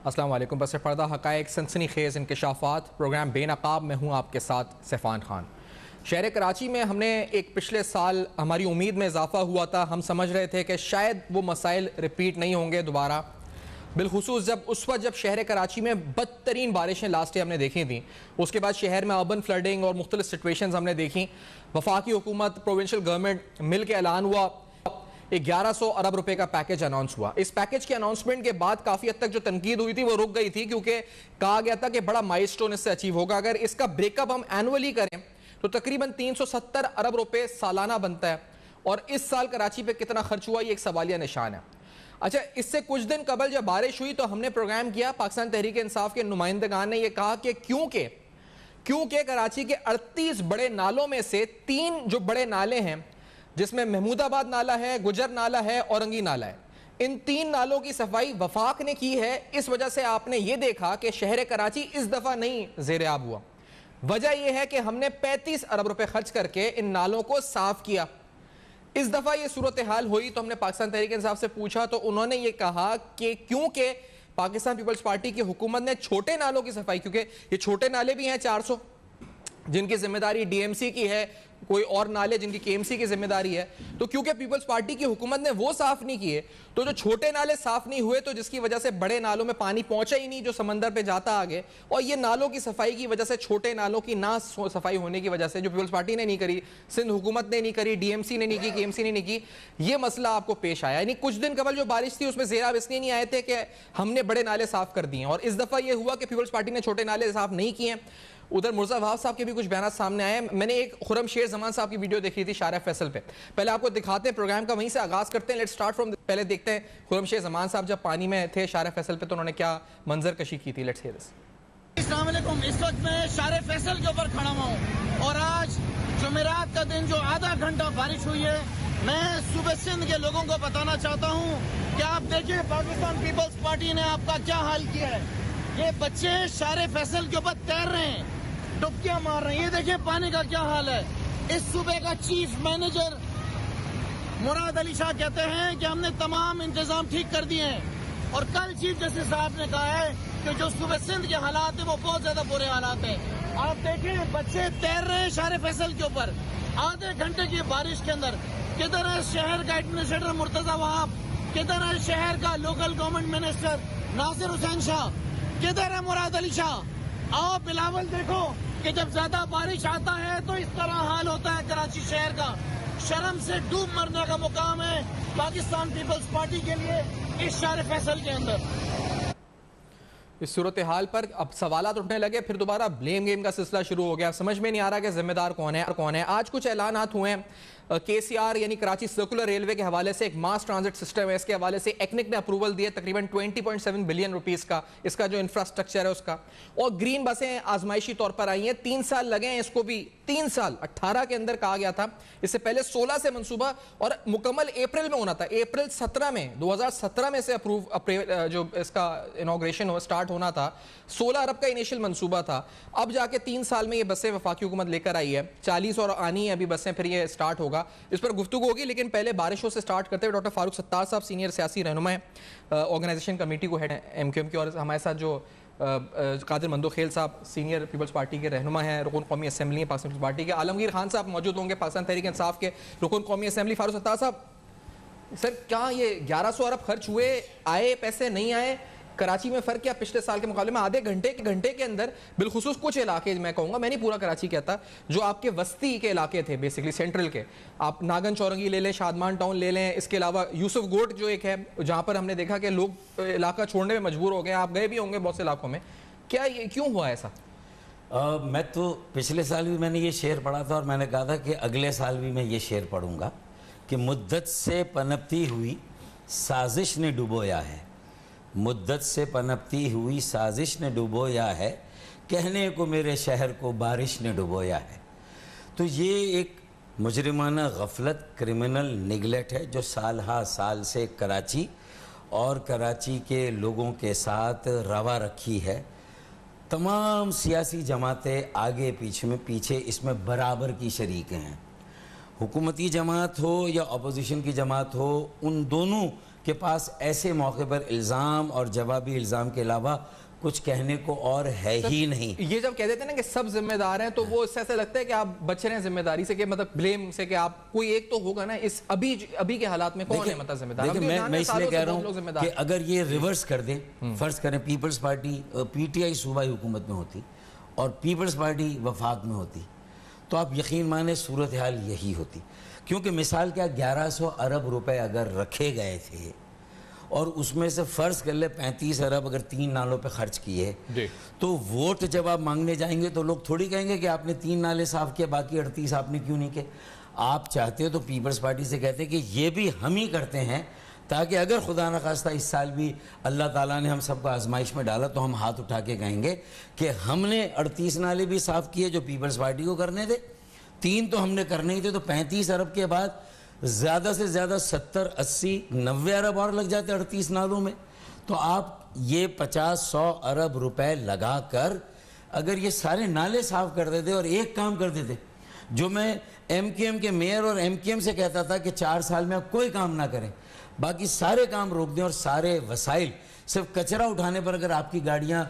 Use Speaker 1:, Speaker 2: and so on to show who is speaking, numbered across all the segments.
Speaker 1: अस्सलाम वालेकुम। बस पर्दा हक़ाइक़ सनसनीखेज़ इंकशाफ़ात प्रोग्राम बेनकाब में हूँ आपके साथ सैफ़ान खान। शहर कराची में हमने एक पिछले साल हमारी उम्मीद में इजाफ़ा हुआ था। हम समझ रहे थे कि शायद वो मसाइल रिपीट नहीं होंगे दोबारा, बिलखुसूस जब शहर कराची में बदतरीन बारिशें लास्ट ईयर हमने देखी थी। उसके बाद शहर में अर्बन फ्लडिंग और मुख्तलिफ सिचुएशंस हमने देखी। वफाकी हुकूमत प्रोविंशियल गवर्नमेंट मिल के ऐलान हुआ 1100 अरब रुपए का पैकेज अनाउंस हुआ। इस पैकेज के अनाउंसमेंट के बाद काफी हद तक जो तनकीद हुई थी वो रुक गई थी, क्योंकि कहा गया था कि बड़ा माइलस्टोन इससे अचीव होगा। अगर इसका ब्रेकअप हम एनुअली करें तो तकरीबन 370 अरब रुपए सालाना बनता है, और इस साल कराची पे कितना खर्च हुआ ये एक सवालिया निशान है। अच्छा, इससे कुछ दिन कबल जब बारिश हुई तो हमने प्रोग्राम किया, पाकिस्तान तहरीक इंसाफ के नुमाइंदगान ने यह कहा कि क्योंकि कराची के 38 बड़े नालों में से 3 जो बड़े नाले हैं, जिसमें महमूदाबाद नाला है, गुजर नाला है, औरंगी नाला है, इन 3 नालों की सफाई वफाक ने की है। इस वजह से आपने ये देखा कि शहर कराची इस दफा नहीं ज़ेर-ए-आब हुआ। वजह यह है कि हमने 35 अरब रुपए खर्च करके इन नालों को साफ किया। इस दफा ये सूरत हाल हुई तो हमने पाकिस्तान तहरीक इंसाफ से पूछा तो उन्होंने ये कहा कि क्योंकि पाकिस्तान पीपल्स पार्टी की हुकूमत ने छोटे नालों की सफाई, क्योंकि ये छोटे नाले भी हैं 400 जिनकी जिम्मेदारी डीएमसी की है, कोई और नाले जिनकी केएमसी की जिम्मेदारी है, तो क्योंकि पीपल्स पार्टी की हुकूमत ने वो साफ नहीं किए तो जो छोटे नाले साफ नहीं हुए, तो जिसकी वजह से बड़े नालों में पानी पहुंचा ही नहीं जो समंदर पे जाता आगे। और ये नालों की सफाई की वजह से, छोटे नालों की ना सफाई होने की वजह से, जो पीपल्स पार्टी ने नहीं करी, सिंध हुकूमत ने नहीं करी, डीएमसी ने नहीं की, केएमसी ने नहीं की, ये मसला आपको पेश आया। यानी कुछ दिन कबल जो बारिश थी उसमें ज़ेर-ए-आब इसलिए नहीं आए थे कि हमने बड़े नाले साफ कर दिए, और इस दफा यह हुआ कि पीपल्स पार्टी ने छोटे नाले साफ नहीं किए। उधर मुर्जा वहाब साहब के भी कुछ बयान सामने आए। मैंने एक खुरम शेर जमान साहब की वीडियो देखी थी शारा फैसल पे, पहले आपको दिखाते हैं, प्रोग्राम का वहीं से आगाज करते हैं। लेट्स स्टार्ट फ्रॉम, पहले देखते हैं खुरम शेर जमान साहब जब पानी में थे शारा फैसल पे तो उन्होंने क्या मंजर कशी की थी। Let's hear this.
Speaker 2: अस्सलाम वालेकुम। इस वक्त मैं शारे फैसल के ऊपर खड़ा हुआ हूँ और आज जुमेरात का दिन जो आधा घंटा बारिश हुई है, मैं सुबह सिंध के लोगों को बताना चाहता हूँ कि आप देखिए पाकिस्तान पीपल्स पार्टी ने आपका क्या हाल किया है। ये बच्चे शारे फैसल के ऊपर तैर रहे हैं, डुबकियां मार रहे हैं। ये देखिए पानी का क्या हाल है। इस सूबे का चीफ मैनेजर मुराद अली शाह कहते हैं कि हमने तमाम इंतजाम ठीक कर दिए हैं, और कल चीफ जस्टिस साहब ने कहा है कि जो सूबे सिंध के हालात है वो बहुत ज्यादा बुरे हालात हैं। आप देखें बच्चे तैर रहे हैं शारे फैसल के ऊपर आधे घंटे की बारिश के अंदर। किधर है शहर का एडमिनिस्ट्रेटर मुर्तजा वहाब, किधर है शहर का local government minister Nasir Hussain Shah, किधर है मुराद अली शाह। आओ बिलावल, देखो कि जब ज्यादा बारिश आता है तो इस तरह हाल होता है कराची शहर का। शर्म से डूब मरने का मुकाम है पाकिस्तान पीपल्स पार्टी के लिए इस शारे फैसल के अंदर।
Speaker 1: इस सूरत हाल पर अब सवालात उठने लगे, फिर दोबारा ब्लेम गेम का सिलसिला शुरू हो गया। समझ में नहीं आ रहा कि जिम्मेदार कौन है। आज कुछ ऐलानात हुए हैं केसीआर यानी कराची सर्कुलर रेलवे के हवाले से, एक मास ट्रांजिट सिस्टम है, इसके हवाले से एक्निक ने अप्रूवल दिया तकरीबन 20.7 बिलियन रुपीस का, इसका जो इंफ्रास्ट्रक्चर है उसका। और ग्रीन बसें आजमाइशी तौर पर आई हैं, 3 साल लगे हैं इसको भी, 3 साल 18 के अंदर कहा गया था, इससे पहले 16 से मंसूबा, और मुकम्मल अप्रैल में होना था। अप्रैल 17 में 2017 में से जो इसका इनॉग्रेशन स्टार्ट होना था। 16 अरब का इनिशियल मंसूबा था, अब जाके 3 साल में ये बसें वफाकी हुकूमत लेकर आई है। 40 और आनी है अभी बसें, फिर ये स्टार्ट होगा, इस पर गुफ्तगू होगी। लेकिन पहले बारिशों से स्टार्ट करते हुए डॉक्टर फारूक सत्तार साहब सीनियर सियासी रहनुमा है, ऑर्गेनाइजेशन कमेटी को हेड एमक्यूएम की, और हमारे साथ जो कादिर मंदोखेल साहब सीनियर पीपल्स पार्टी के रहनुमा हैं, रुकन कौमी असम्बली है पाकिस्तान पीपल्स पार्टी के। आलमगीर खान साहब मौजूद होंगे, पाकिस्तान तहरीक इंसाफ के रुकन कौमी असम्बली। फारूक सत्तार साहब, सर क्या ये 1100 अरब खर्च हुए, आए पैसे नहीं आए? कराची में फर्क क्या पिछले साल के मुकाबले में? आधे घंटे के अंदर बिलखुसूस कुछ इलाके, मैं कहूँगा, मैं नहीं पूरा कराची कहता, जो आपके वस्ती के इलाके थे बेसिकली सेंट्रल के, आप नागन चौरंगी ले लें, शादमान टाउन ले लें, इसके अलावा यूसुफ गोट जो एक है जहाँ पर हमने देखा कि लोग इलाका छोड़ने में मजबूर हो गए। आप गए भी होंगे बहुत से इलाकों में, क्या ये क्यों हुआ ऐसा?
Speaker 3: मैं तो पिछले साल भी मैंने ये शेर पढ़ा था और मैंने कहा था कि अगले साल भी मैं ये शेर पढ़ूंगा कि मुद्दत से पनपती हुई साजिश ने डुबोया है, मुद्दत से पनपती हुई साजिश ने डुबोया है, कहने को मेरे शहर को बारिश ने डुबोया है। तो ये एक मुजरिमाना गफलत, क्रिमिनल निगलेक्ट है जो साल हा साल से कराची और कराची के लोगों के साथ रवा रखी है। तमाम सियासी जमातें आगे पीछे इसमें बराबर की शरीक हैं। हुकूमती जमात हो या अपोजिशन की जमात हो, उन दोनों के पास ऐसे मौके पर इल्ज़ाम और जवाबी इल्ज़ाम के अलावा कुछ कहने को और है ही नहीं।
Speaker 1: ये जब कह देते हैं ना कि सब जिम्मेदार हैं, तो वो इससे ऐसा लगता है कि आप बच रहे हैं जिम्मेदारी से, कि मतलब ब्लेम से, कि आप कोई एक तो होगा ना। इस अभी के हालात में कौन है मतलब जिम्मेदार?
Speaker 3: देखिए, मैं इसलिए कह रहा हूँ कि अगर ये रिवर्स कर दे, फर्ज करें पीपल्स पार्टी पीटीआई सूबाई हुकूमत में होती और पीपल्स पार्टी वफाक में होती, तो आप यकीन माने सूरत हाल यही होती। क्योंकि मिसाल क्या 1100 अरब रुपए अगर रखे गए थे और उसमें से फ़र्ज़ कर ले 35 अरब अगर 3 नालों पे खर्च किए, तो वोट जब आप मांगने जाएंगे तो लोग थोड़ी कहेंगे कि आपने 3 नाले साफ़ किए, बाकी 38 आपने क्यों नहीं किए। आप चाहते हो तो पीपल्स पार्टी से कहते हैं कि ये भी हम ही करते हैं, ताकि अगर खुदा न खास्ता इस साल भी अल्लाह ताला ने हम सबको आजमाइश में डाला तो हम हाथ उठा के कहेंगे कि हमने 38 नाले भी साफ़ किए जो पीपल्स पार्टी को करने थे, 3 तो हमने करने ही थे। तो 35 अरब के बाद ज़्यादा से ज़्यादा 70, 80, 90 अरब और लग जाते 38 नालों में। तो आप ये 50-100 अरब रुपए लगा कर अगर ये सारे नाले साफ़ कर देते और एक काम कर देते, जो मैं MKM के मेयर और MKM से कहता था कि 4 साल में आप कोई काम ना करें, बाकी सारे काम रोक दें और सारे वसाइल सिर्फ कचरा उठाने पर अगर आपकी गाड़ियाँ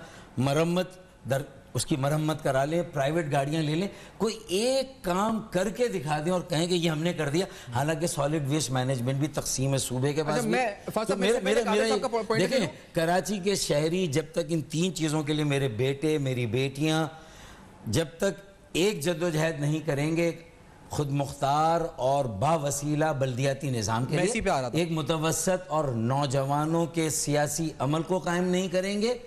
Speaker 3: उसकी मरम्मत करा लें, प्राइवेट गाड़ियां ले लें, कोई एक काम करके दिखा दें और कहें कि ये हमने कर दिया। हालांकि सॉलिड वेस्ट मैनेजमेंट भी तकसीम है सूबे के पास। तो देखें, कराची के शहरी जब तक इन 3 चीज़ों के लिए, मेरे बेटे मेरी बेटियां जब तक एक जद्दोजहद नहीं करेंगे खुद मुख्तार और बावसीला बल्दियाती निज़ाम के लिए, एक मुतवसत और नौजवानों के सियासी अमल को कायम नहीं करेंगे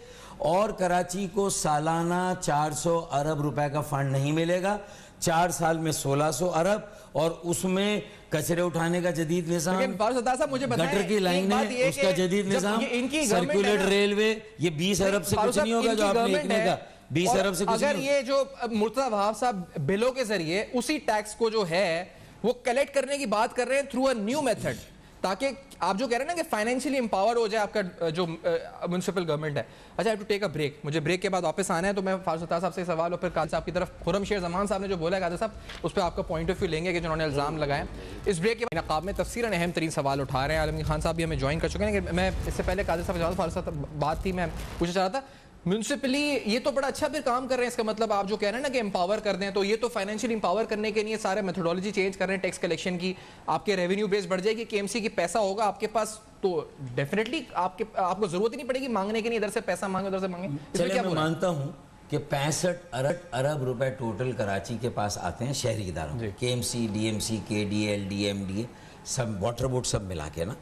Speaker 3: और कराची को सालाना 400 अरब रुपए का फंड नहीं मिलेगा, 4 साल में 1600 अरब, और उसमें कचरे उठाने का जदीद निज़ाम, गटर की लाइन है उसका जदीद निज़ाम, सर्कुलर रेलवे, ये 20 अरब से कुछ नहीं होगा जो आपने लिखने का, 20 अरब से कुछ
Speaker 1: अगर ये जो मुर्तज़ा वहाब साहब बिलों के जरिए उसी टैक्स को जो है वो कलेक्ट करने की बात कर रहे हैं थ्रू अ न्यू मेथड, ताकि आप जो कह रहे हैं ना कि फाइनेंशियली एम्पावर हो जाए आपका जो म्युनिसिपल गवर्नमेंट है। अच्छा, I have to take a break, मुझे ब्रेक के बाद वापस आना है, तो मैं फारूक सत्तार साहब से सवाल और फिर कादिर साहब की तरफ खुर्रम शेर जमान साहब ने जो बोला है कादिर साहब, उस पर आपका पॉइंट ऑफ व्यू लेंगे कि जिन्होंने इल्ज़ाम लगाए। इस ब्रेक के नकाब में तफसीरन अहम तरीन सवाल उठा रहे हैं। आलमगीर खान साहब भी हमें ज्वाइन कर चुके हैं। मैं इससे पहले कादिर साहब फारूक साहब बात थी, मैं पूछना चाह रहा था म्यूनसिपली ये तो बड़ा अच्छा फिर काम कर रहे हैं, इसका मतलब आप जो कह रहे हैं ना कि एम्पावर कर दें, तो ये तो फाइनेंशियली एम्पावर करने के लिए सारे मेथोडोलॉजी चेंज कर रहे हैं टैक्स कलेक्शन की, आपके रेवेन्यू बेस बढ़ जाएगी, KMC की पैसा होगा आपके पास, तो डेफिनेटली आपको जरूरत ही नहीं पड़ेगी मांगने के लिए, इधर से पैसा मांगे उधर से मांगे।
Speaker 3: चलिए, मैं मानता हूँ कि 65 अरब रुपए टोटल कराची के पास आते हैं शहरी इदारों, KMC, DMC, KDL, DMDA सब, वाटर बोर्ड सब मिला के ना,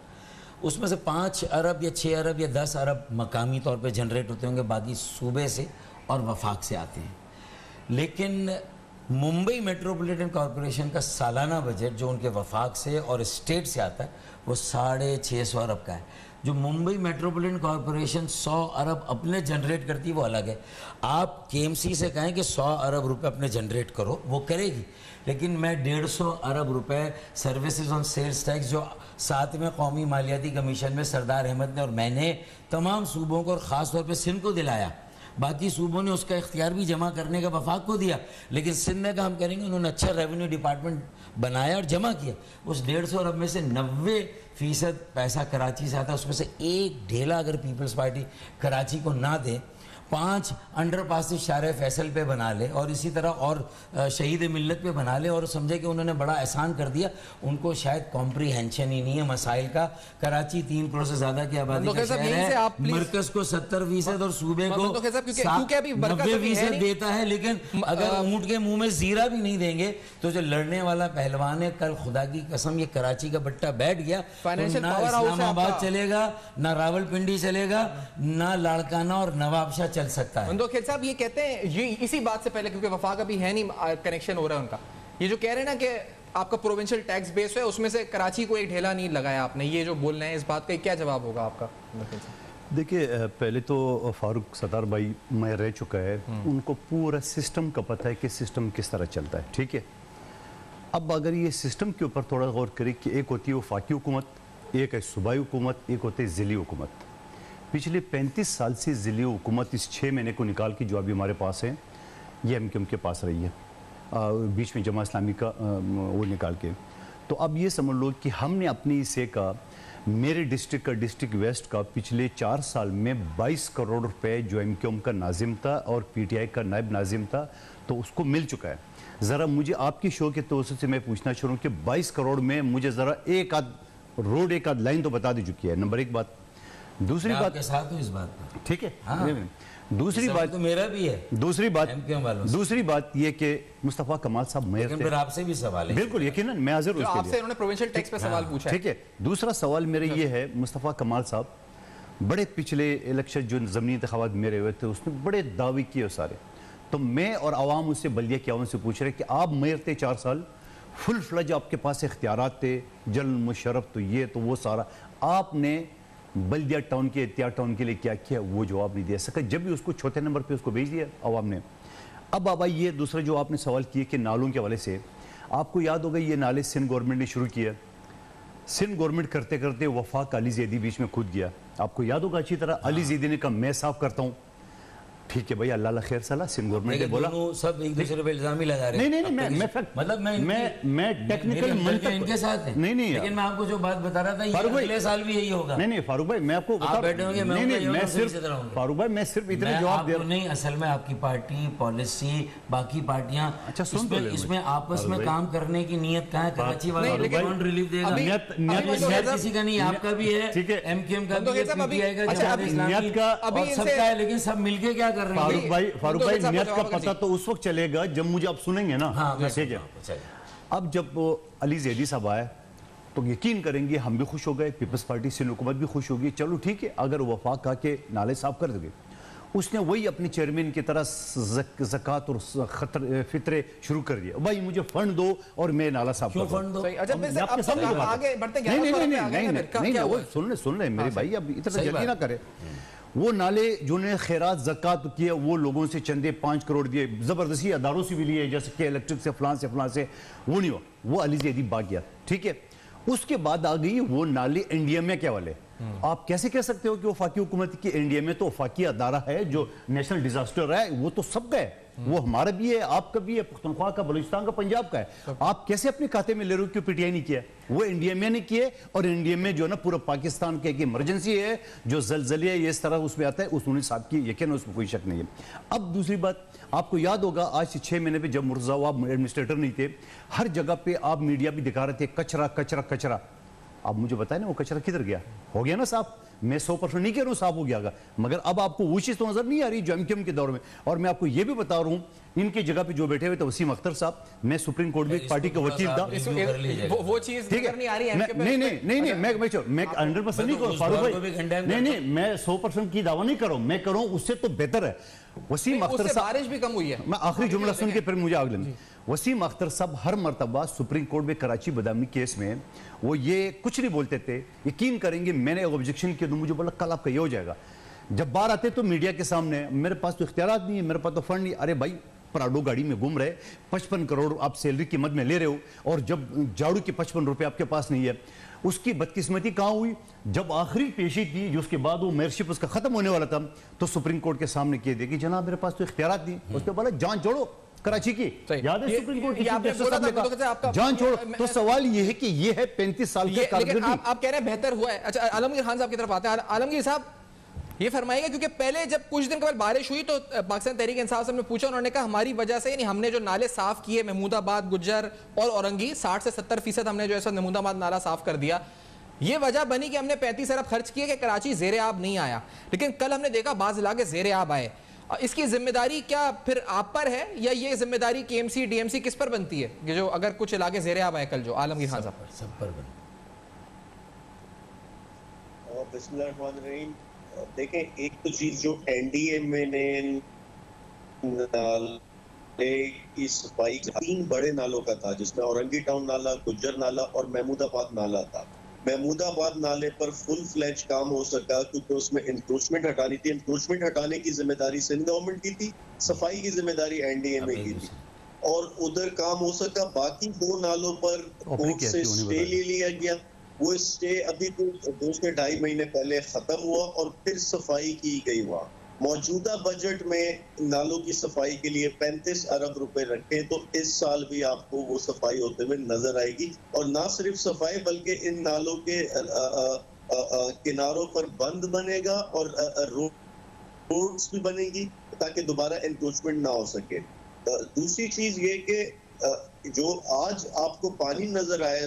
Speaker 3: उसमें से 5 अरब या 6 अरब या 10 अरब मकामी तौर पे जनरेट होते होंगे, बाकी सूबे से और वफाक से आते हैं। लेकिन मुंबई मेट्रोपॉलिटन कॉरपोरेशन का सालाना बजट जो उनके वफाक से और स्टेट से आता है वो 650 अरब का है। जो मुंबई मेट्रोपॉलिटन कॉरपोरेशन 100 अरब अपने जनरेट करती है वो अलग है। आप KMC से कहें कि 100 अरब रुपए अपने जनरेट करो, वो करेगी, लेकिन मैं 150 अरब रुपए सर्विसेज ऑन सेल्स टैक्स जो 7वें कौमी मालियाती कमीशन में सरदार अहमद ने और मैंने तमाम सूबों को और ख़ास तौर पे सिंध को दिलाया, बाकी सूबों ने उसका इख्तियार भी जमा करने का वफाक को दिया, लेकिन सिंध ने काम करेंगे, उन्होंने अच्छा रेवेन्यू डिपार्टमेंट बनाया और जमा किया। उस 150 अरब में से 90% पैसा कराची से आता है, उसमें से एक ढेला अगर पीपल्स पार्टी कराची को ना दे, 5 अंडरपास शारे फैसल पे बना ले और इसी तरह और शहीद मिल्लत पे बना ले और समझे कि उन्होंने बड़ा एहसान कर दिया, उनको शायद कॉम्प्रीहेंशन ही नहीं है मसाइल का। कराची 3 करोड़ से ज्यादा की आबादी का शहर है, मरकज को 70% और सूबे को 90% देता है, लेकिन अगर ऊंट के मुंह में जीरा भी नहीं देंगे तो जो लड़ने वाला पहलवान है, कल खुदा की कसम ये कराची का बट्टा बैठ गया तो ना इस्लामाबाद चलेगा, ना रावलपिंडी चलेगा, ना लाड़काना और नवाबशाह चल सकता है।
Speaker 1: खेल साहब ये कहते हैं, ये इसी बात से पहले, क्योंकि वफाक अभी है नहीं, कनेक्शन हो रहा है उनका, ये जो कह रहे हैं ना कि आपका प्रोविंशियल टैक्स बेस है उसमें से कराची को एक ढेला नहीं लगाया आपने, ये जो बोल रहे हैं इस बात का क्या जवाब होगा आपका?
Speaker 4: देखिए, पहले तो फारूक सत्तार भाई मैं रह चुका है, उनको पूरा सिस्टम का पता है कि सिस्टम किस तरह चलता है, ठीक है। अब अगर ये सिस्टम के ऊपर थोड़ा गौर करें कि एक होती है वफाकी हुकूमत, एक है सूबाई हुकूमत, एक होती है ज़िली हुकूमत। पिछले 35 साल से ज़िली हुकूमत इस 6 महीने को निकाल के जो अभी हमारे पास है ये MKM के पास रही है, बीच में जमा इस्लामी का वो निकाल के। तो अब ये समझ लो कि हमने अपनी हिस्से का मेरे डिस्ट्रिक्ट का, डिस्ट्रिक्ट वेस्ट का, पिछले 4 साल में 22 करोड़ रुपए जो एमक्यूएम का नाजिम था और पीटीआई का नायब नाजिम था, तो उसको मिल चुका है। ज़रा मुझे आपकी शो के तवज्जुह से मैं पूछना चाह रहा हूँ कि 22 करोड़ में मुझे ज़रा एक आध रोड, एक आध लाइन तो बता दी चुकी है, नंबर एक बात। दूसरी बात
Speaker 3: के साथ हूँ इस बात पर,
Speaker 4: ठीक है।
Speaker 3: हाँ।
Speaker 4: दूसरी बात
Speaker 3: तो मेरा भी है,
Speaker 4: दूसरी बात
Speaker 3: एमक्यूएम वालों से।
Speaker 4: दूसरी बात ये कि मुस्तफ़ा कमाल साहब मेयर
Speaker 3: लेकिन
Speaker 4: थे।
Speaker 3: फिर आपसे भी सवाल है।
Speaker 4: बिल्कुल यकीनन, मैं हाजिर हूँ
Speaker 1: जो
Speaker 4: उसके
Speaker 1: आपसे
Speaker 4: लिए।
Speaker 1: उन्होंने प्रोविंशियल टैक्स पे सवाल पूछा है।
Speaker 4: ठीक है, दूसरा सवाल मेरा ये है, मुस्तफ़ा कमाल साहब बड़े पिछले इलेक्शन जो ज़मीनी इंतखाबात मेरे हुए थे उसमें बड़े दावे किए सारे, तो मैं और आवाम उससे बल्दिया की आवाम से पूछ रहे कि आप मेयर थे 4 साल, फुल फ्लज आपके पास इख्तियारात थे, जनरल मुशर्रफ तो ये तो वो सारा, आपने बल्दिया टाउन के, एहतियार टाउन के लिए क्या किया, वो जवाब नहीं दे सका, जब भी उसको चौथे नंबर पे उसको भेज दिया आवाम ने। अब बाबा ये दूसरा जो आपने सवाल किए कि नालों के हवाले से, आपको याद होगा ये नाले सिंध गवर्नमेंट ने शुरू किया, सिंध गवर्नमेंट करते करते वफाक अली जैदी बीच में खुद गया, आपको याद होगा अच्छी तरह। अली जैदी ने कहा मैं साफ करता हूँ, ठीक है भाई, अल्लाह खैर सला, सिंध गवर्नमेंट ने बोला
Speaker 3: सब एक दूसरे पे इल्जाम ही लगा रहे हैं।
Speaker 4: नहीं मैं
Speaker 3: मतलब
Speaker 4: मैं टेक्निकल मंतक
Speaker 3: इनके साथ है।
Speaker 4: नहीं
Speaker 3: लेकिन मैं आपको जो बात बता रहा था, ये अगले साल भी यही होगा।
Speaker 4: नहीं फारूक भाई, मैं आपको
Speaker 3: आप बैठे होंगे,
Speaker 4: मैं सिर्फ फारूक भाई मैं सिर्फ इतने जवाब दे रहा हूं।
Speaker 3: नहीं, असल में आपकी पार्टी पॉलिसी, बाकी पार्टियां,
Speaker 4: अच्छा सुन तो
Speaker 3: इसमें आपस में काम करने की नीयत कहाँ है? कराची वाला रिलीफ देगा, किसी का नहीं, आपका भी है, एमक्यूएम का भी है, पीटीआई का, जमात इस्लामी का, सबका है, लेकिन सब मिलके क्या कर रहे हैं?
Speaker 4: फारूक भाई नियत का पता तो उस वक्त चलेगा जब मुझे आप सुनेंगे ना। ठीक है, अब जब अली जैदी साहब आए तो यकीन करेंगे हम भी खुश हो गए, पीपल्स पार्टी सिंध हुकूमत भी खुश होगी, चलो ठीक है, अगर वफाक का के नाले साफ कर दोगे। उसने वही अपने चेयरमैन की तरह ज़कात और फितरे शुरू कर दिया, भाई मुझे फंड दो और मैं नाला साफ कर दूं। सुन ले मेरे भाई, अब इतना जल्दी ना करे। वो नाले जो ने खैरात ज़कात किए, वो लोगों से चंदे 5 करोड़ दिए, ज़बरदस्ती अदारों से भी लिए, जैसे कि इलेक्ट्रिक से फलां से, वो नहीं हुआ, वो अली जैदी भाग गया। ठीक है, उसके बाद आ गई वो नाले एनडीएम में क्या वाले। आप कैसे कह सकते हो कि वो वफाकी हुकूमत की? एनडीएम में तो वफाकी अदारा है जो नेशनल डिजास्टर है, वो तो सबका है, वो हमारा भी है, आपका भी है, पुख्तनख्वा का, बलूचिस्तान का, पंजाब का है। आप कैसे अपने खाते में ले रहे हो? क्यों पीटीआई नहीं किया? वो एनडीएमए ने किए, और एनडीएमए जो है ना पूरा पाकिस्तान के एक इमरजेंसी है, जो जलजले ये इस तरह उसमें आता है, उन्होंने साहब की, यकीन उसमें कोई शक नहीं है। अब दूसरी बात, आपको याद होगा आज से 6 महीने पे जब मुर्तज़ा एडमिनिस्ट्रेटर नहीं थे, हर जगह पे आप मीडिया भी दिखा रहे थे कचरा कचरा कचरा। अब मुझे बताए ना वो कचरा किधर गया? हो गया ना साफ। मैं 100% नहीं कह रहा हूँ साफ हो गया, मगर अब आपको वो चीज़ तो नजर नहीं आ रही जो एमक्यूएम के दौर में। और मैं आपको ये भी बता रहा हूँ, इनकी जगह पे जो बैठे हुए थे वसीम अख्तर साहब, मैं सुप्रीम कोर्ट में पार्टी का वकील था,
Speaker 1: वो चीज ठीक है नहीं आ रही है।
Speaker 4: नहीं मैं 100% नहीं करूँ फारूक भाई, नहीं मैं 100% की दावा नहीं कर रहा हूँ, मैं कर रहा हूँ उससे तो बेहतर है। वसीम अख्तर साहब,
Speaker 1: बारिश भी कम हुई है।
Speaker 4: मैं आखिरी जुमला सुन के फिर मुझे आग लेना। वसीम अख्तर साहब हर मरतबा सुप्रीम कोर्ट में कराची बदामी केस में वो ये कुछ नहीं बोलते थे, यकीन करेंगे मैंने ऑब्जेक्शन किया तो मुझे बोला कल आपका ये हो जाएगा। जब बाहर आते तो मीडिया के सामने, मेरे पास तो इख्तियारात नहीं है, मेरे पास तो फंड नहीं। अरे भाई प्राडो गाड़ी में घूम रहे, 55 करोड़ आप सैलरी की मद में ले रहे हो, और जब झाड़ू के 55 रुपए आपके पास नहीं है। उसकी बदकिस्मती कहाँ हुई? जब आखिरी पेशी थी, जो उसके बाद वो मेयरशिप उसका खत्म होने वाला था, तो सुप्रीम कोर्ट के सामने कह दिया कि जनाब मेरे पास तो इख्तियारात नहीं। उसके बाद जान छोड़ो कराची की, याद है सुप्रीम कोर्ट की जान छोड़ो। तो सवाल ये है कि ये है 35 साल के कारकर्दगी।
Speaker 1: आप कह रहे हैं बेहतर हुआ है। अच्छा, आलमगीर खान साहब की तरफ आते हैं। आलमगीर साहब ये फरमाइएगा, क्योंकि पहले जब कुछ दिन कबल बारिश हुई तो पाकिस्तान तहरीक इंसाफ से पूछा, उन्होंने कहा हमारी वजह से, यानी हमने जो नाले साफ किए महमूदाबाद, गुज्जर और औरंगी, 60 से 70% हमने जो है महमूदाबाद नाला साफ कर दिया। ये वजह बनी कि हमने 35 अरब खर्च किए कि कराची ज़ेरे आब नहीं आया। लेकिन कल हमने देखा बाज़ इलाके ज़ेरे आब आए। इसकी जिम्मेदारी क्या फिर आप पर है, या ये जिम्मेदारी केएमसी डीएमसी किस पर बनती है कि जो अगर कुछ इलाके ज़ेरे आब आए कल? जो आलमगीर खान साहब
Speaker 3: सब पर बनती।
Speaker 5: बिस्मिल्लाहिर्रहमानिर्रहीम। देखें, एक तो चीज जो एनडीएमए ने की सफाई 3 बड़े नालों का था, जिसमें औरंगी टाउन नाला, गुज्जर नाला और महमूदाबाद नाला था। महमूदाबाद नाले पर फुल फ्लैज काम हो सका क्योंकि उसमें इंक्रोचमेंट हटानी थी। इंक्रोचमेंट हटाने की जिम्मेदारी सिंध गवर्नमेंट की थी, सफाई की जिम्मेदारी एनडीएमए की थी, और उधर काम हो सका। बाकी 2 नालों पर कोर्ट से स्टे ले लिया गया। वो स्टे अभी तो 2 से 2.5 महीने पहले खत्म हुआ और फिर सफाई की गई। वहाँ मौजूदा बजट में नालों की सफाई के लिए 35 अरब रुपए रखे, तो इस साल भी आपको वो सफाई होते हुए नजर आएगी। और ना सिर्फ सफाई बल्कि इन नालों के किनारों पर बंद बनेगा और रोड्स भी बनेगी ताकि दोबारा एनक्रोचमेंट ना हो सके। दूसरी चीज ये कि जो आज आपको पानी नजर आए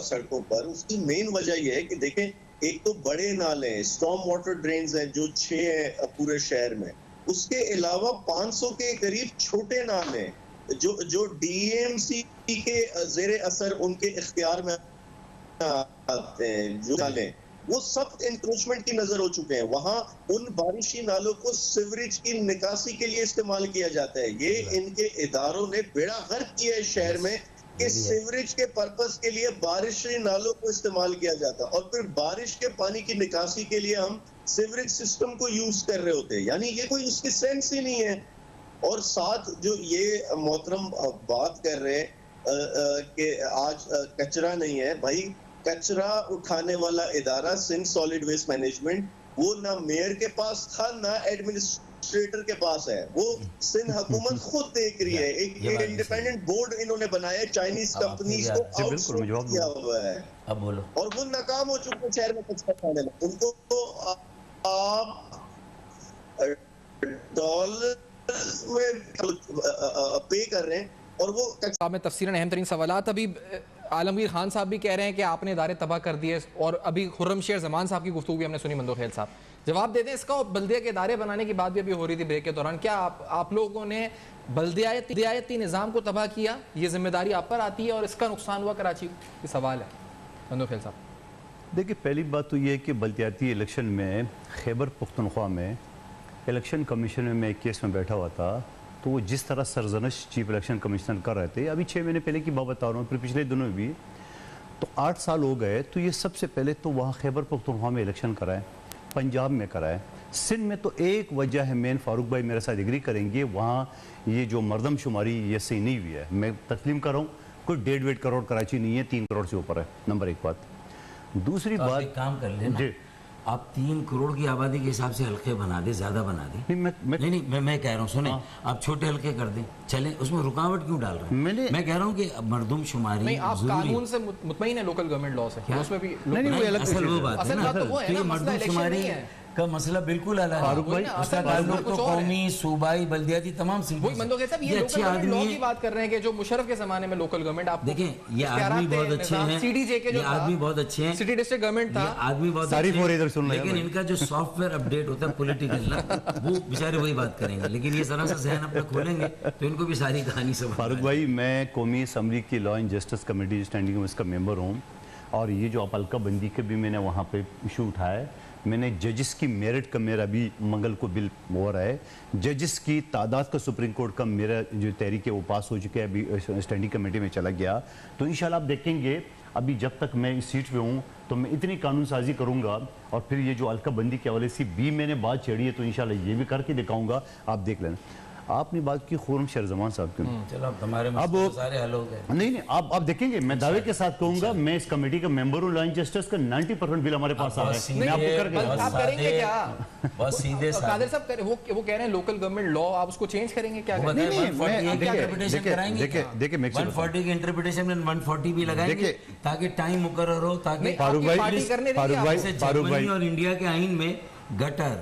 Speaker 5: सड़कों पर, उसकी मेन वजह यह है कि देखें, एक तो बड़े नाले हैं, स्टॉर्म वाटर ड्रेन्स हैं जो 6 हैं पूरे शहर में, उसके अलावा 500 के करीब छोटे नाले हैं जो डीएमसी के जेर असर उनके इख्तियार में आते हैं। जो नाले वो सब एनक्रोचमेंट की नजर हो चुके हैं। वहां उन बारिशी नालों को सिवरेज की निकासी के लिए इस्तेमाल किया जाता है। ये इनके इदारों ने बेड़ा गर्क किया है शहर में कि सीवरेज के पर्पस के लिए बारिशी नालों को इस्तेमाल किया जाता है और फिर बारिश के पानी की निकासी के लिए हम सीवरेज सिस्टम को यूज कर रहे होते हैं। यानी ये कोई उसकी सेंस ही नहीं है। और साथ जो ये मोहतरम बात कर रहे हैं कि आज कचरा नहीं है, भाई कचरा उठाने वाला इदारा सिंध सॉलिड वेस्ट मैनेजमेंट, वो ना मेयर के पास था ना एडमिनिस्ट्रेटर के पास है, वो सिंध हुकूमत खुद देख रही है। एक इंडिपेंडेंट बोर्ड इन्होंने बनाया, चाइनीज कंपनीज को आउटसोर्स किया हुआ है।
Speaker 3: अब बोलो।
Speaker 5: और वो नाकाम हो चुके हैं शहर में कचरा उठाने में। उनको तो आप डॉलर्स में पे कर रहे हैं और वो
Speaker 1: आप में तफसीरन अहम तरीन सवालात। अभी आलमगीर खान साहब भी कह रहे हैं कि आपने इदारे तबाह कर दिए, और अभी खुर्रम शेर जमान साहब की गुफ्तगू भी हमने सुनी। मंदोखेल साहब जवाब दे दें इसका। और बल्दिया के इदारे बनाने की बात भी अभी हो रही थी ब्रेक के दौरान। क्या आप लोगों ने बल्दियाती निज़ाम को तबाह किया? ये जिम्मेदारी आप पर आती है और इसका नुकसान हुआ कराची को? ये सवाल है मंदोखेल साहब।
Speaker 4: देखिए, पहली बात तो ये है कि बल्दियाती इलेक्शन में खैबर पख्तूनख्वा में इलेक्शन कमीशन में मैं एक केस में बैठा हुआ था, तो वो जिस तरह सरजनश चीफ इलेक्शन कमिश्नर कर रहे थे, अभी 6 महीने पहले की बात बता रहा हूँ, फिर पिछले दिनों में भी, तो 8 साल हो गए। तो ये सबसे पहले तो वहाँ खैबर पख्तूनख्वा में इलेक्शन कराए, पंजाब में कराए, सिंध में तो एक वजह है मेन, फारूक भाई मेरे साथ एग्री करेंगे, वहाँ ये जो मरदमशुमारी ये सही नहीं हुई है। मैं तस्लीम कर रहा हूँ, कोई 1.5 करोड़ कराची नहीं है, 3 करोड़ से ऊपर है। नंबर 1 बात। दूसरी
Speaker 3: तो
Speaker 4: बात,
Speaker 3: एक काम कर लेना, आप 3 करोड़ की आबादी के हिसाब से हल्के बना दे, ज्यादा बना दे। मैं कह रहा हूँ, सुने, आप छोटे हल्के कर दें, चले, उसमें रुकावट क्यों डाल रहे हैं? मैं कह रहा हूँ कि मरदमशुमारी
Speaker 1: नहीं, आप कानून से मुतमईन है, लोकल गवर्नमेंट लॉ से, उसमें भी
Speaker 3: असल वो बात है ना, तो मरदमशुमारी का मसला बिल्कुल अलग है।
Speaker 4: फारूक भाई,
Speaker 3: उसका ताल्लुक तो कौमी, सूबाई, बल्दियाती तमाम सीटों से।
Speaker 1: ये अच्छे आदमी की बात कर रहे हैं कि जो मुशर्रफ के जमाने में लोकल गवर्नमेंट, आप
Speaker 3: देखें, ये आदमी बहुत अच्छे हैं,
Speaker 1: सीडीजे के जो
Speaker 3: आदमी बहुत अच्छे हैं,
Speaker 1: सिटी डिस्ट्रिक्ट गवर्नमेंट था,
Speaker 3: आदमी बहुत अच्छे हैं, लेकिन इनका जो सॉफ्टवेयर अपडेट होता है पॉलिटिकल ना, वो बेचारे वही बात करेंगे। लेकिन ये जरा सा जहन अपना खोलेंगे तो इनको भी सारी कहानी सब।
Speaker 4: फारूक भाई, मैं कौमी असम्बली की law and justice committee standing में इसका मेंबर हूँ, और ये जो अपलका बंदी के भी मैंने वहाँ पे इशू उठाया है। मैंने जजिस की मेरिट का मेरा भी मंगल को बिल हो रहा है, जजिस की तादाद का सुप्रीम कोर्ट का मेरा जो तहरीक है वो पास हो चुका है, अभी स्टैंडिंग कमेटी में चला गया। तो इंशाल्लाह आप देखेंगे, अभी जब तक मैं इस सीट पे हूँ तो मैं इतनी कानून साजी करूँगा, और फिर ये जो अलका बंदी के हवाले से भी मैंने बात छेड़ी है, तो इंशाल्लाह ये भी करके दिखाऊंगा, आप देख लेना। आपने बात की खुर्रम शेर जमान साहब की,
Speaker 3: चलो हमारे अब सारे हल हो गए।
Speaker 4: नहीं, आप देखेंगे, मैं दावे के साथ कहूंगा, मैं इस कमेटी का मेंबर हूं, लॉ एंड जस्टिस का 90% बिल हमारे पास आ रहा है। मैं आपको करके
Speaker 1: आप करेंगे क्या?
Speaker 3: बस सीधे
Speaker 1: कादिर साहब वो कह रहे हैं लोकल गवर्नमेंट लॉ, आप उसको चेंज करेंगे क्या?
Speaker 4: देखिए,
Speaker 3: 140 की इंटरप्रिटेशन में 140 भी लगाएंगे ताकि टाइम मुकर्रर हो, ताकि
Speaker 4: फारूक भाई
Speaker 3: और इंडिया के आइन में गटर,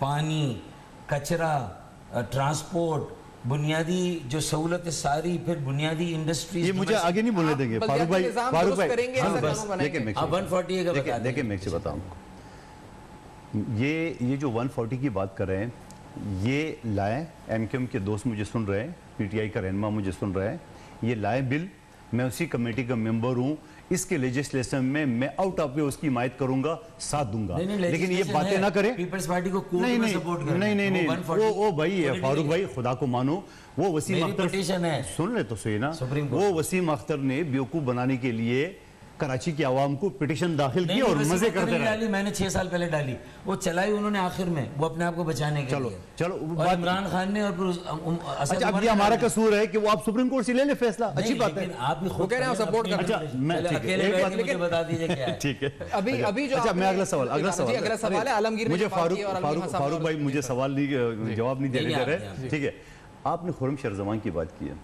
Speaker 3: पानी, कचरा, ट्रांसपोर्ट, बुनियादी जो सहूलत सारी, फिर बुनियादी इंडस्ट्री,
Speaker 4: ये मुझे आगे नहीं बोलने देंगे। फारूक भाई देखिए, मैं से बताऊं, ये जो 140 की बात कर रहे हैं, ये लाए, एमक्यूएम के दोस्त मुझे सुन रहे हैं, पीटीआई का रहनुमा मुझे सुन रहे हैं, ये लाए बिल, मैं उसी कमेटी का मेंबर हूं, इसके लेजिस्लेशन में मैं आउट ऑफ वे उसकी हिमायत करूंगा, साथ दूंगा। लेकिन ये बातें ना करें,
Speaker 3: पीपल्स पार्टी को कोर्ट में सपोर्ट करें।
Speaker 4: नहीं, वो भाई है फारूक भाई, खुदा को मानो, वो वसीम अख्तर
Speaker 3: है,
Speaker 4: सुन ले तो सही ना, वो वसीम अख्तर ने बेवकूफ बनाने के लिए कराची की आवाम को पिटीशन दाखिल की और मजे करते रहे।
Speaker 3: मैंने 6 साल पहले डाली, वो चलाई उन्होंने आखिर में, वो अपने आप को बचाने के लिए।
Speaker 4: चलो
Speaker 3: इमरान खान ने, और
Speaker 4: अच्छा, अब ये हमारा कसूर है कि वो आप सुप्रीम कोर्ट से ले ले फैसला, अच्छी बात है,
Speaker 3: आप भी खुद कह रहे हैं सपोर्ट कर। अच्छा, मैं अकेले बता दीजिए क्या है।
Speaker 4: ठीक है,
Speaker 1: अभी जो,
Speaker 4: अच्छा, मैं अगला सवाल है आलमगीर, मुझे फारूक भाई मुझे सवाल नहीं, जवाब नहीं देने दे रहे। ठीक है, आपने खुर्रम शेर जमान की बात की है,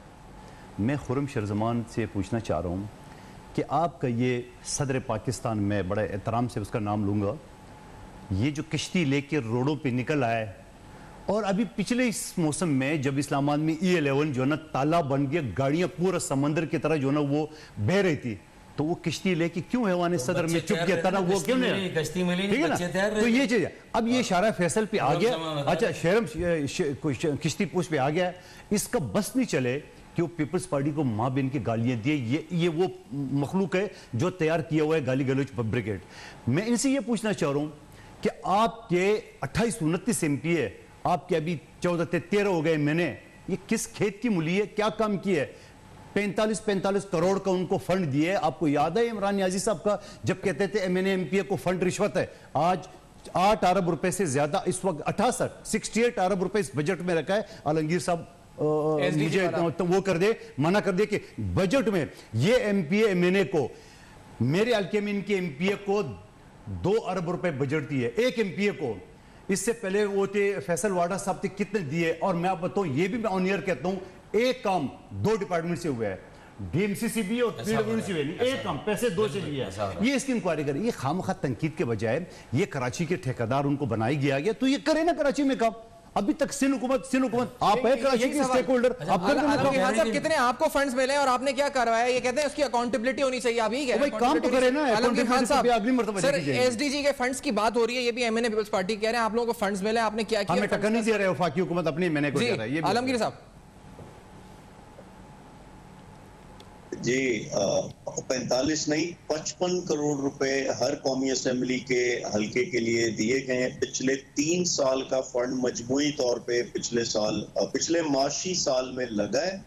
Speaker 4: मैं खुर्रम शेर जमान से पूछना चाह रहा हूँ कि आपका ये सदर पाकिस्तान, में बड़े एहतराम से उसका नाम लूँगा, ये जो किश्ती लेके रोडों पे निकल आया है, और अभी पिछले इस मौसम में जब इस्लामाबाद में E11 जो है ना तालाब बन गया, गाड़ियां पूरा समंदर की तरह जो है ना वो बह रही थी, तो वो किश्ती लेके क्यों हैवान सदर में चुप गया था ना, वो क्यों नहीं,
Speaker 3: कश्ती मिली
Speaker 4: ठीक है ना। तो ये चीज है। अब ये शारा फैसल पे आ गया, अच्छा शहरम किश्ती पोश पे आ गया, इसका बस नहीं चले कि वो पीपल्स पार्टी को माँ बहन की गालियां दिए। ये वो मखलूक है जो तैयार किया हुआ है गाली गलौज ब्रिगेड। मैं इनसे ये पूछना चाह रहा हूँ कि आपके 28-29 MP है, आपके अभी 14-13 हो गए महीने, ये किस खेत की मूली है, क्या काम किया है? 45 करोड़ का उनको फंड दिए। आपको याद है इमरान नियाजी साहब का जब कहते थे MNA MPA को फंड रिश्वत है, आज 8 अरब रुपए से ज्यादा, इस वक्त 68 अरब रुपए इस बजट में रखा है। आलमगीर साहब मुझे तो वो कर दे, मना कर दे कि बजट में ये MPA MNA को, मेरे हल्के में इनके MPA को 2 अरब रुपए बजट दिए, एक MPA को। इससे पहले वो थे फैसल वाडा साहब थे, कितने दिए? और मैं आप बताऊं, ये भी मैं ऑन ईयर कहता हूं, एक काम 2 डिपार्टमेंट से हुआ है, DMCC भी और PWC भी, एक काम पैसे 2 से लिए। ये इसकी इंक्वायरी करें। ये खामखा तनकीद के बजाय ये कराची के ठेकेदार उनको बनाई गया गया, तो ये करे ना कराची में काम। अभी तक सिंध हुकूमत आप है कराची के स्टेक होल्डर, आप कर
Speaker 1: कितने आपको फंड्स मिले और आपने क्या करवाया? ये कहते हैं उसकी अकाउंटेबिलिटी होनी चाहिए। अभी
Speaker 4: भाई काम तो करे ना।
Speaker 1: आलमगीर खान साहब, सर SDG के फंड्स की बात हो रही है, ये भी MNA पीपल्स पार्टी कह रहे हैं आप लोगों को फंड्स मिले, आपने क्या किया?
Speaker 4: हमें टक्कर नहीं दे रहे, वफाकी हुकूमत अपनी मैंने को दे रहा है। ये
Speaker 1: आलमगीर साहब
Speaker 5: जी 45 नहीं 55 करोड़ रुपए हर कौमी असेंबली के हलके के लिए दिए गए हैं। पिछले 3 साल का फंड मजमूई तौर पे पिछले माशी साल में लगा है,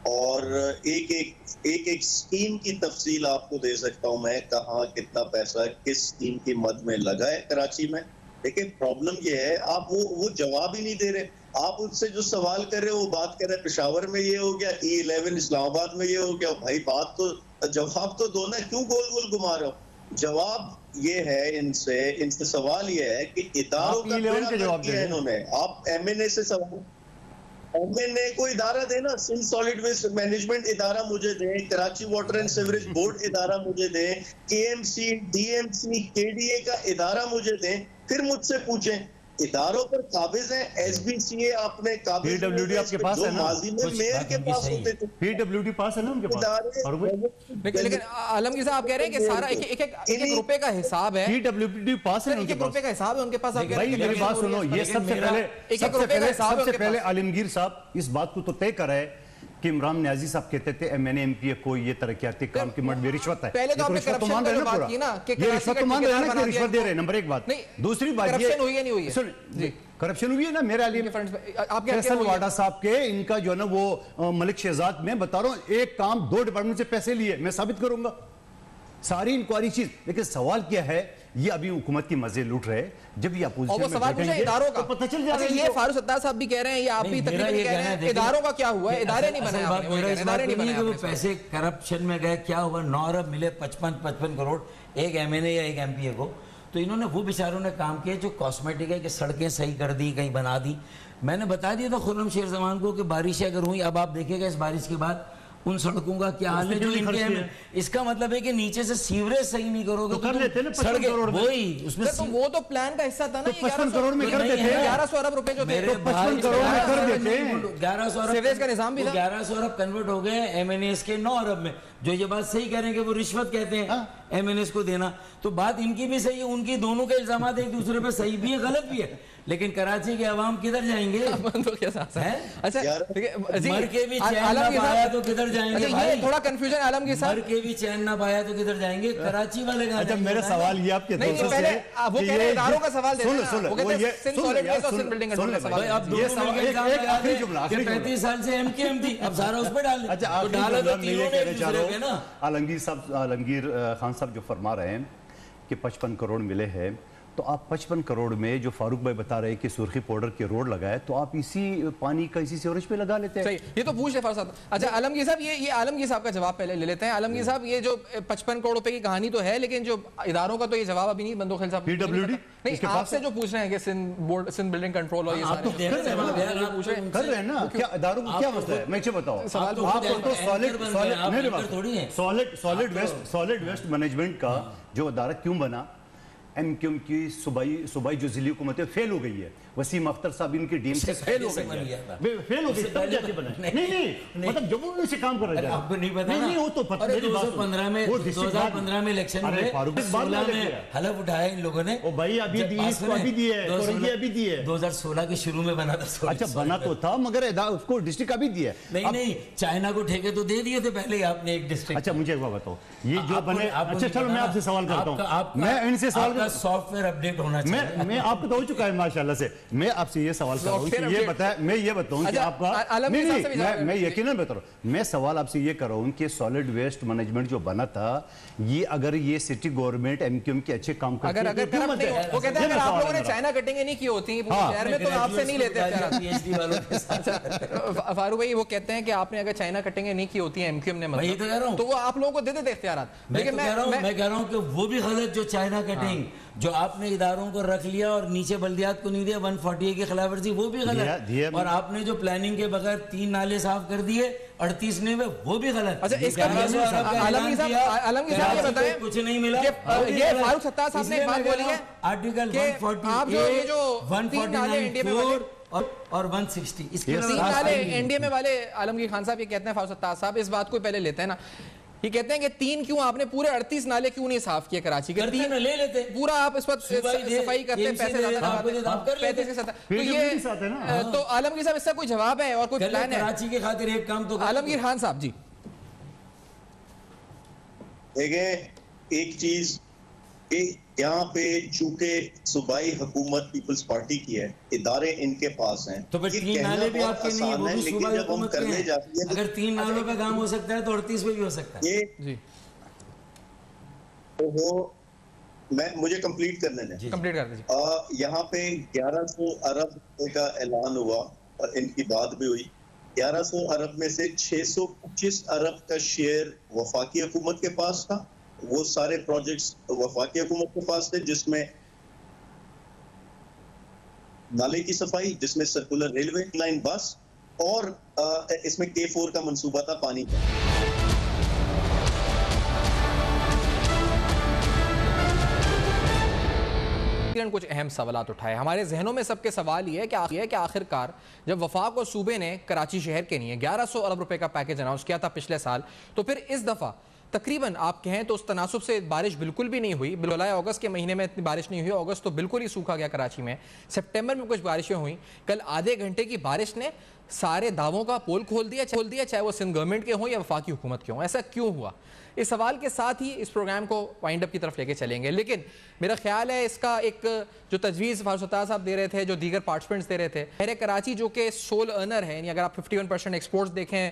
Speaker 5: और एक स्कीम की तफसील आपको दे सकता हूं मैं, कहाँ कितना पैसा किस स्कीम की मद में लगा है कराची में। देखिए प्रॉब्लम ये है, आप वो जवाब ही नहीं दे रहे। आप उससे जो सवाल कर रहे हो वो बात कर रहे हैं पेशावर में ये हो गया, E11 इस्लामाबाद में ये हो गया। भाई बात तो जवाब तो दो ना, क्यों गोल गोल घुमा रहे हो? जवाब ये है, इनसे सवाल ये है कि इदारों का जवाब दिया इन्होंने। आप MNA से सवाल, MNA को इदारा देना, सिंध सॉलिड वेस्ट मैनेजमेंट इदारा मुझे दें, Karachi water and sewerage board इदारा मुझे दें, KMC DMC KDA का इदारा मुझे दें, फिर मुझसे पूछें इदारों पर काबिज हैं। SBCA आपने काबिज,
Speaker 4: PWD आपके पास है ना,
Speaker 5: माजी में मेयर के पास होते थे,
Speaker 4: PWD पास है ना उनके पास।
Speaker 1: लेकिन आलमगीर साहब आप कह रहे हैं कि सारा एक रुपए का हिसाब है,
Speaker 4: PWD पास है,
Speaker 1: एक रुपए का हिसाब है उनके पास।
Speaker 4: भाई मेरी बात सुनो, ये सबसे पहले आलमगीर साहब इस बात को तो तय करा है कि इमरान नियाजी साहब कहते थे MNA MPA को ये तरक्याती काम की मद में रिश्वत है।
Speaker 1: पहले तो आपने करप्शन की बात की ना, कि
Speaker 4: ये रिश्वत तो मान रहे हैं ना कि रिश्वत दे रहे हैं, नंबर 1 बात। दूसरी बात ये
Speaker 1: करप्शन हुई है नहीं हुई है?
Speaker 4: सुन, करप्शन हुई है ना मेरे लिए फैसल वाडा साहब के, इनका जो है ना वो मलिक शहजाद, में बता रहा हूँ एक काम 2 डिपार्टमेंट से पैसे लिए, मैं साबित करूंगा सारी इंक्वायरी चीज। लेकिन सवाल क्या है, ये अभी हुकूमत की मजे लूट रहे हैं, जब ये अपोजिशन में बैठेंगे
Speaker 1: इदारों का
Speaker 4: तो पता चल जाएगा।
Speaker 1: ये फारूक सत्तार साहब भी कह रहे हैं, ये आप भी तकरीबन कह रहे हैं, इदारों का क्या हुआ है? इदारे नहीं बनाए आपने, इदारे नहीं बनाए,
Speaker 3: वो पैसे करप्शन में गए, क्या हुआ? 9 अरब मिले, 55 करोड़ एक MNA या एक MPA को। तो इन्होंने वो बेचारों ने काम किया जो कॉस्मेटिक है, कि सड़कें सही कर दी, कहीं बना दी। मैंने बता दिया था खुर्रम शेर जमान को कि बारिश अगर हुई, अब आप देखिएगा इस बारिश के बाद उन सड़कों का क्या हाल है जो इनके, इसका मतलब है कि नीचे से सीवरेज सही नहीं करोगे तो कर लेते ना सड़कें, वही उसमें
Speaker 1: तो वो तो प्लान का हिस्सा था ना।
Speaker 4: 55 करोड़ में कर देते,
Speaker 1: 1100 अरब रुपए जो थे
Speaker 4: 55 करोड़ में कर देते,
Speaker 3: 1100 अरब
Speaker 1: सीवरेज का निजाम भी था,
Speaker 3: 1100 अरब कन्वर्ट हो गए MNAs के 9 अरब में। जो ये बात सही कह रहे हैं कि वो रिश्वत कहते हैं MNAs को देना, तो बात इनकी भी सही है, उनकी दोनों के इल्जाम एक दूसरे पे सही भी है गलत भी है। लेकिन कराची के अवाम किधर जाएंगे?
Speaker 1: तो क्या है? अच्छा
Speaker 3: मर के भी चैन ना पाया तो किधर जाएंगे?
Speaker 1: ये थोड़ा कंफ्यूजन आलमगीर साहब,
Speaker 3: मर के भी चैन ना पाया तो किधर जाएंगे? कराची वाले।
Speaker 4: अच्छा मेरा सवाल ये आपके दोस्तों से,
Speaker 1: वो कह रहे हैं इदारों का सवाल दे,
Speaker 4: सुन
Speaker 1: वो कहते हैं सिंध सॉलिड वेस्ट और सिंध बिल्डिंग का सवाल।
Speaker 3: अब ये सवाल एक आखिरी जुमला, 35 साल से MKM थी, अब सारा उस पे डाल।
Speaker 4: अच्छा डाला तो तीनों ने एक दूसरे पे ना। आलमगीर खान साहब जो फरमा रहे हैं कि 55 करोड़ मिले हैं, तो आप 55 करोड़ में जो फारूक भाई बता रहे हैं कि सुर्खी पाउडर के रोड लगाए, तो आप इसी पानी का इसी सीवरेज पे लगा लेते हैं।
Speaker 1: सही, ये तो पूछ ले फारूक साहब। अच्छा आलमगीर साहब, ये आलमगीर साहब का जवाब पहले ले लेते हैं। आलमगीर साहब, ये जो 55 करोड़ रुपए की कहानी तो है, लेकिन जो इदारों का तो ये जवाब अभी नहीं बंदोखेल साहब
Speaker 4: PWD
Speaker 1: नहीं, आपसे जो पूछ रहे हैं कि सिंध बिल्डिंग कंट्रोल और ये सारे
Speaker 4: कर रहे हैं ना, क्या इदारों को क्या मसला है? मैं ये बताओ, आपको तो सॉलिड वेस्ट मैनेजमेंट का जो अदारा क्यों बना? एमक्यूएम की सूबाई जो जिली हुकूमत है फेल हो गई है। वसीम अख्तर साहब इनकी डीएम से फेल हो गई, फेल हो गई तब जाके बना। नहीं मतलब जब उनसे काम कर रहा है,
Speaker 3: आपको नहीं पता ना?
Speaker 4: नहीं वो तो पता,
Speaker 3: 2015 में इलेक्शन में हलफ उठाया इन लोगों ने।
Speaker 4: ओ भाई अभी दी है, अभी दी है
Speaker 3: 2016 के शुरू में बना था।
Speaker 4: अच्छा बना तो था, मगर उसको डिस्ट्रिक्ट अभी दिया
Speaker 3: नहीं, चाइना को ठेके तो दे दिए थे पहले ही आपने एक डिस्ट्रिक्ट।
Speaker 4: अच्छा मुझे एक बात बताओ, ये जो बने, अच्छा चलो मैं आपसे सवाल करता हूँ, मैं इनसे सवाल
Speaker 3: सॉफ्टवेयर अपडेट होना चाहिए।
Speaker 4: मैं आपको तो हो चुका है माशाल्लाह से। मैं आपसे ये सवाल कर रहा हूँ कि मैं ये बताऊं कि आपका नहीं, मैं यकीनन बता रहा हूँ। मैं सवाल आपसे ये कर रहा हूँ कि सॉलिड वेस्ट मैनेजमेंट जो बना था, ये अगर ये सिटी गवरमेंट एमक्यूएम के अच्छे काम करती है,
Speaker 1: वो कहते हैं अगर आप लोगों ने चाइना कटिंग नहीं की होती शहर में तो आपसे नहीं लेते। फारूक भाई वो कहते हैं कि आपने अगर चाइना कटिंग नहीं की होती एमक्यूएम ने, तो वो आप लोगों को दे देते इख्तियारात।
Speaker 3: लेकिन मैं कह रहा हूँ कि वो भी गलत जो चाइना कटिंग जो आपने इदारों को रख लिया और नीचे बल्दियात को नहीं दिया, 140 की खिलाफ वर्जी, वो भी गलत। और आपने जो प्लानिंग के बगैर 3 नाले साफ कर दिए 38 ने में, वो भी गलत।
Speaker 1: अच्छा इसका आलमगीर साहब ये बताएं,
Speaker 3: कुछ नहीं मिला।
Speaker 1: ये फारूक सत्तार साहब ने एक बात बोली है,
Speaker 3: आर्टिकल 148 और 160 इसके
Speaker 1: 3 नाले एनडीए में वाले आलमगीर खान साहब ये कहते हैं, फारूक सत्तार साहब इस बात को पहले लेते हैं ना, ये कहते हैं कि 3 क्यों, आपने पूरे 38 नाले क्यों नहीं साफ किए कराची के?
Speaker 3: 3 ले लेते,
Speaker 1: पूरा आप इस पर सफाई करते हैं, पैसे ज्यादा, तो ये तो आलमगीर साहब इसका कोई जवाब है और कोई प्लान है
Speaker 3: कराची के खातिर एक काम तो
Speaker 1: आलमगीर खान साहब जी?
Speaker 5: देखिए एक चीज, यहाँ पे चूंकि सूबाई हुकूमत पीपल्स पार्टी की है, इदारे इनके पास हैं,
Speaker 3: तो फिर 3 नाले भी आपके नहीं है, वो भी सूबाई हुकूमत के हैं। अगर 3 नालों पे काम हो सकता है तो 38 पे भी हो सकता है।
Speaker 5: ये
Speaker 1: जी
Speaker 5: तो वो मुझे कंप्लीट करने दें।
Speaker 1: कंप्लीट कर दीजिए।
Speaker 5: यहाँ पे 1100 अरब का ऐलान हुआ और इनकी बात भी हुई। 1100 अरब में से 625 अरब का शेयर वफाकी हुकूमत के पास था। वो सारे प्रोजेक्ट्स वफाकी हुकूमत के पास थे, जिसमें नाले की सफाई, जिसमें सर्कुलर रेलवे लाइन, बस, और इसमें K4 का मंसूबा था पानी का।
Speaker 1: कुछ अहम सवाल उठाए हमारे जहनों में। सबके सवाल ये है कि आखिरकार जब वफाक और सूबे ने कराची शहर के लिए 1100 अरब रुपए का पैकेज अनाउंस किया था पिछले साल, तो फिर इस दफा तकरीबन आप कहें तो उस तनासुब से बारिश बिल्कुल भी नहीं हुई। जुलाई अगस्त के महीने में इतनी बारिश नहीं हुई, अगस्त तो बिल्कुल ही सूखा गया कराची में। सितंबर में कुछ बारिशें हुई, कल आधे घंटे की बारिश ने सारे दावों का पोल खोल दिया, चाहे वो सिंध गवर्नमेंट के हों या वफाकी हुकूमत के हों। ऐसा क्यों हुआ? इस सवाल के साथ ही इस प्रोग्राम को वाइंड अप की तरफ लेके चलेंगे, लेकिन मेरा ख्याल है इसका एक जो तजवीज़ फारूक सत्तार साहब दे रहे थे, जो दीगर पार्टिसिपेंट्स दे रहे थे, शहर कराची जो कि सोल अर्नर है, यानी अगर आप 51% एक्सपोर्ट्स देखें